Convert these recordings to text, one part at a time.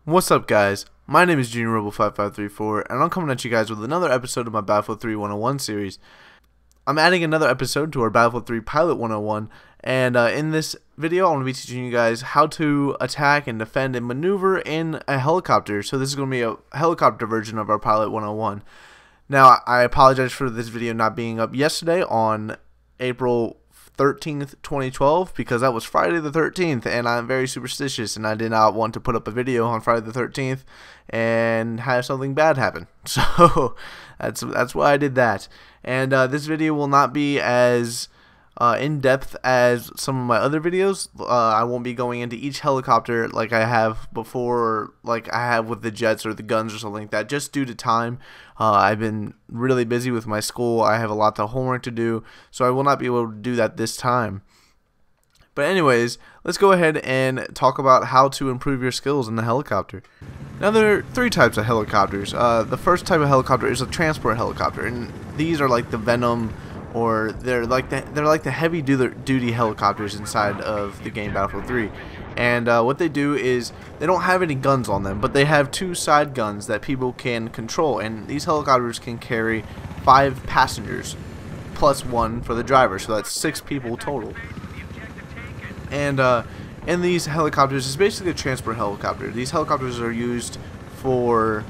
What's up, guys? My name is Junior Rebel 5534, and I'm coming at you guys with another episode of my Battlefield 3 101 series. I'm adding another episode to our Battlefield 3 Pilot 101, and in this video I'm going to be teaching you guys how to attack and defend and maneuver in a helicopter. So this is going to be a helicopter version of our Pilot 101. Now, I apologize for this video not being up yesterday on April 13th, 2012, because that was Friday the 13th, and I'm very superstitious, and I did not want to put up a video on Friday the 13th and have something bad happen. So that's why I did that. And this video will not be as in depth as some of my other videos. I won't be going into each helicopter like I have before, or like I have with the jets or the guns or something like that, just due to time. I've been really busy with my school. I have a lot of homework to do, so I will not be able to do that this time. But anyways, let's go ahead and talk about how to improve your skills in the helicopter. Now, there are three types of helicopters. The first type of helicopter is a transport helicopter, and these are like the Venom, or they're like the heavy duty helicopters inside of the game Battlefield 3. And what they do is they don't have any guns on them, but they have two side guns that people can control, and these helicopters can carry 5 passengers plus 1 for the driver, so that's 6 people total. And in these helicopters, it's basically a transport helicopter. These helicopters are used for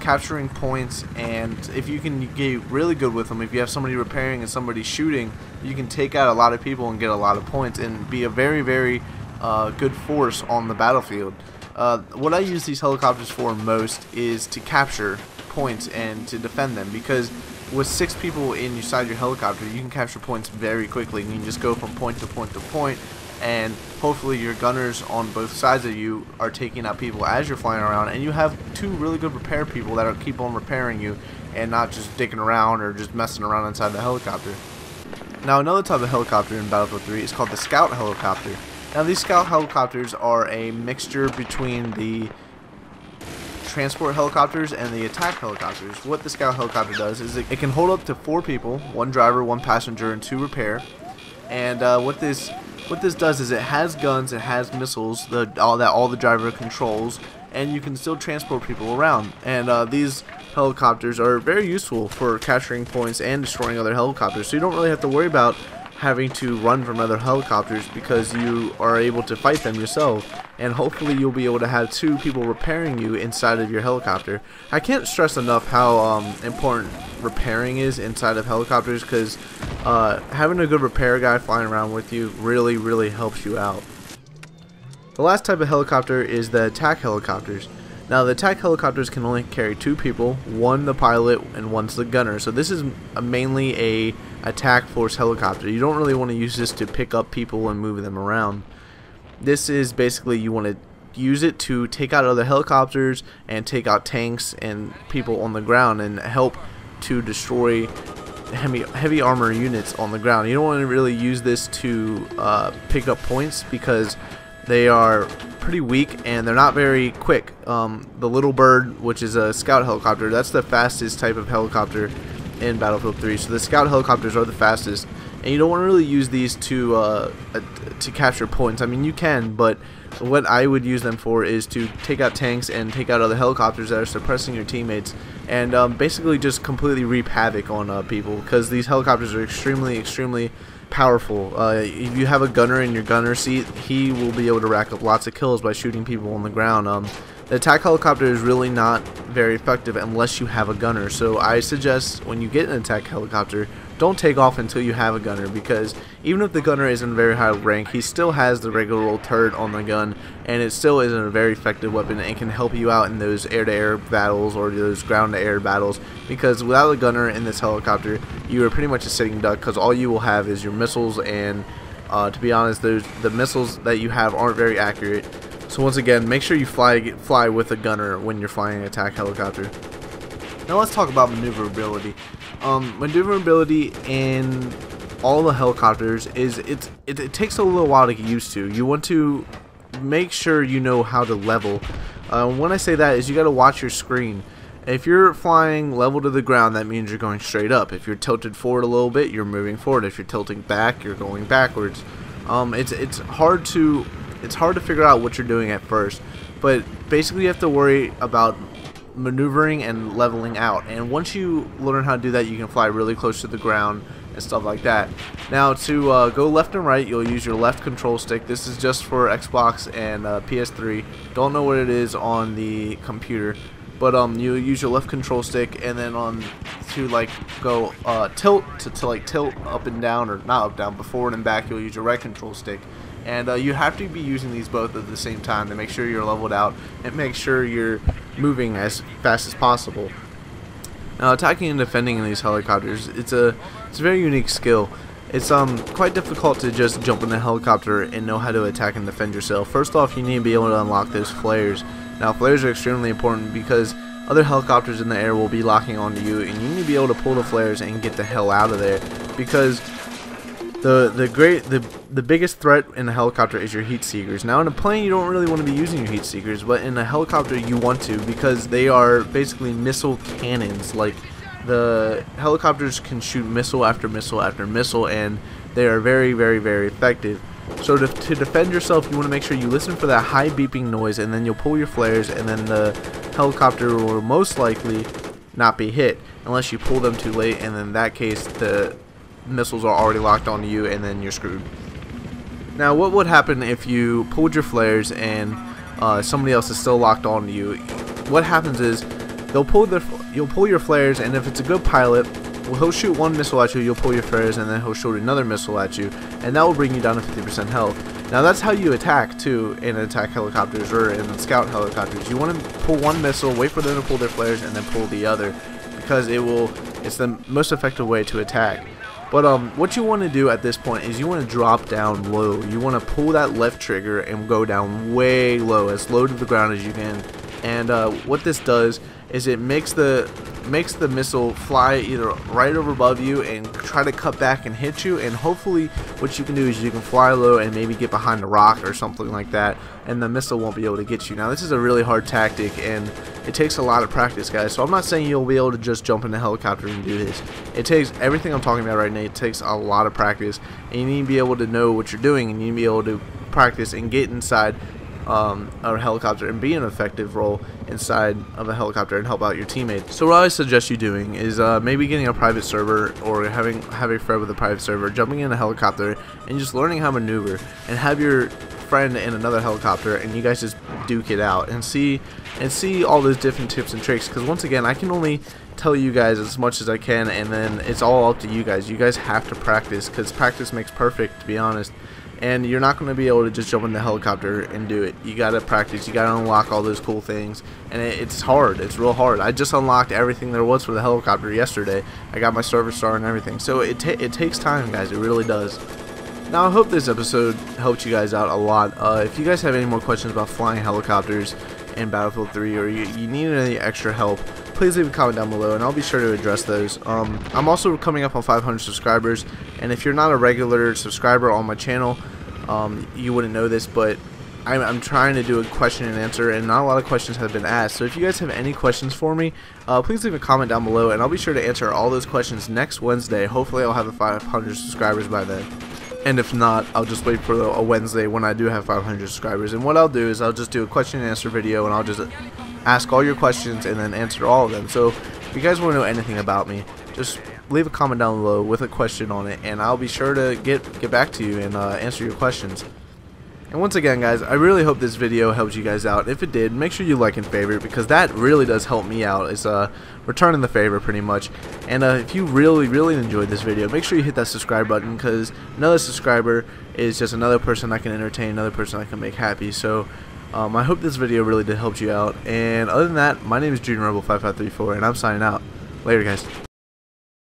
capturing points, and if you can get really good with them, if you have somebody repairing and somebody shooting, you can take out a lot of people and get a lot of points and be a very good force on the battlefield. What I use these helicopters for most is to capture points and to defend them, because with 6 people inside your helicopter, you can capture points very quickly, and you can just go from point to point to point, and hopefully your gunners on both sides of you are taking out people as you're flying around, and you have 2 really good repair people that are keep on repairing you and not just dicking around or just messing around inside the helicopter. Now, another type of helicopter in Battlefield 3 is called the Scout helicopter. Now, these Scout helicopters are a mixture between the transport helicopters and the attack helicopters. What the Scout helicopter does is it can hold up to 4 people, 1 driver, 1 passenger, and 2 repair. And what this does is it has guns, it has missiles all the driver controls, and you can still transport people around. And these helicopters are very useful for capturing points and destroying other helicopters, so you don't really have to worry about having to run from other helicopters, because you are able to fight them yourself, and hopefully you'll be able to have 2 people repairing you inside of your helicopter. I can't stress enough how important repairing is inside of helicopters, because having a good repair guy flying around with you really helps you out. The last type of helicopter is the attack helicopters. Now, the attack helicopters can only carry 2 people, 1 the pilot and 1's the gunner. So this is mainly a attack force helicopter. You don't really want to use this to pick up people and move them around. This is basically, you want to use it to take out other helicopters and take out tanks and people on the ground and help to destroy heavy armor units on the ground. You don't want to really use this to pick up points, because they are pretty weak and they're not very quick. The Little Bird, which is a Scout helicopter, that's the fastest type of helicopter in Battlefield 3. So the Scout helicopters are the fastest, and you don't want to really use these to capture points. I mean, you can, but what I would use them for is to take out tanks and take out other helicopters that are suppressing your teammates, and basically just completely reap havoc on people, because these helicopters are extremely powerful. If you have a gunner in your gunner seat, he will be able to rack up lots of kills by shooting people on the ground. The attack helicopter is really not very effective unless you have a gunner, so I suggest when you get an attack helicopter, don't take off until you have a gunner, because even if the gunner isn't a very high rank, he still has the regular old turret on the gun, and it still isn't a very effective weapon, and can help you out in those air-to-air battles or those ground-to-air battles, because without a gunner in this helicopter, you are pretty much a sitting duck, because all you will have is your missiles, and to be honest, the missiles that you have aren't very accurate. So once again, make sure you fly with a gunner when you're flying an attack helicopter. Now let's talk about maneuverability. Maneuverability in all the helicopters is it takes a little while to get used to. You want to make sure you know how to level. When I say that is, you got to watch your screen. If you're flying level to the ground, that means you're going straight up. If you're tilted forward a little bit, you're moving forward. If you're tilting back, you're going backwards. It's hard to it's hard to figure out what you're doing at first, but basically you have to worry about maneuvering and leveling out, and once you learn how to do that, you can fly really close to the ground and stuff like that. Now to go left and right, you'll use your left control stick. This is just for Xbox and PS3. Don't know what it is on the computer, but you use your left control stick, and then on to like go tilt to like tilt up and down, or not up down, but forward and back, you'll use your right control stick. And you have to be using these both at the same time to make sure you're leveled out and make sure you're moving as fast as possible. Now, attacking and defending in these helicopters, it's a very unique skill. It's quite difficult to just jump in the helicopter and know how to attack and defend yourself. First off, you need to be able to unlock those flares. Now, flares are extremely important because other helicopters in the air will be locking onto you, and you need to be able to pull the flares and get the hell out of there, because the biggest threat in a helicopter is your heat seekers. Now in a plane you don't really want to be using your heat seekers, but in a helicopter you want to, because they are basically missile cannons. Like, the helicopters can shoot missile after missile after missile, and they are very, very, very effective. So to defend yourself, you want to make sure you listen for that high beeping noise, and then you'll pull your flares, and then the helicopter will most likely not be hit unless you pull them too late, and in that case the missiles are already locked onto you, and then you're screwed. Now, what would happen if you pulled your flares and somebody else is still locked onto you? What happens is you'll pull your flares, and if it's a good pilot, he'll shoot one missile at you, you'll pull your flares, and then he'll shoot another missile at you, and that will bring you down to 50% health. Now that's how you attack too in attack helicopters or in scout helicopters. You want to pull one missile, wait for them to pull their flares, and then pull the other, because it's the most effective way to attack. But what you want to do at this point is you want to drop down low. You want to pull that left trigger and go down way low, as low to the ground as you can. And what this does is it makes the missile fly either right over above you and try to cut back and hit you, and hopefully what you can do is you can fly low and maybe get behind a rock or something like that, and the missile won't be able to get you. Now this is a really hard tactic, and it takes a lot of practice, guys, so I'm not saying you'll be able to just jump in a helicopter and do this. It takes everything I'm talking about right now. It takes a lot of practice, and you need to be able to know what you're doing, and you need to be able to practice and get inside a helicopter and be an effective role inside of a helicopter and help out your teammates. So what I suggest you doing is maybe getting a private server, or having a friend with a private server, jumping in a helicopter and just learning how to maneuver, and have your friend in another helicopter, and you guys just duke it out and see all those different tips and tricks, because once again, I can only tell you guys as much as I can, and then it's all up to you guys. You guys have to practice, because practice makes perfect, to be honest. And you're not going to be able to just jump in the helicopter and do it. You got to practice. You got to unlock all those cool things, and it's hard. It's real hard. I just unlocked everything there was for the helicopter yesterday. I got my server star and everything. So it takes time, guys. It really does. Now, I hope this episode helped you guys out a lot. If you guys have any more questions about flying helicopters in Battlefield 3, or you need any extra help, please leave a comment down below, and I'll be sure to address those. I'm also coming up on 500 subscribers, and if you're not a regular subscriber on my channel, you wouldn't know this, but I'm trying to do a question and answer, and not a lot of questions have been asked. So if you guys have any questions for me, please leave a comment down below, and I'll be sure to answer all those questions next Wednesday. Hopefully I'll have 500 subscribers by then. And if not, I'll just wait for a Wednesday when I do have 500 subscribers. And what I'll do is I'll just do a question and answer video, and I'll just ask all your questions and then answer all of them. So if you guys want to know anything about me, just leave a comment down below with a question on it, and I'll be sure to get back to you and answer your questions. And once again, guys, I really hope this video helps you guys out. If it did, make sure you like and favorite, because that really does help me out. It's returning the favor pretty much. And if you really enjoyed this video, make sure you hit that subscribe button, because another subscriber is just another person I can entertain, another person I can make happy. So I hope this video really did help you out. And other than that, my name is JuniorRebel5534, and I'm signing out. Later, guys.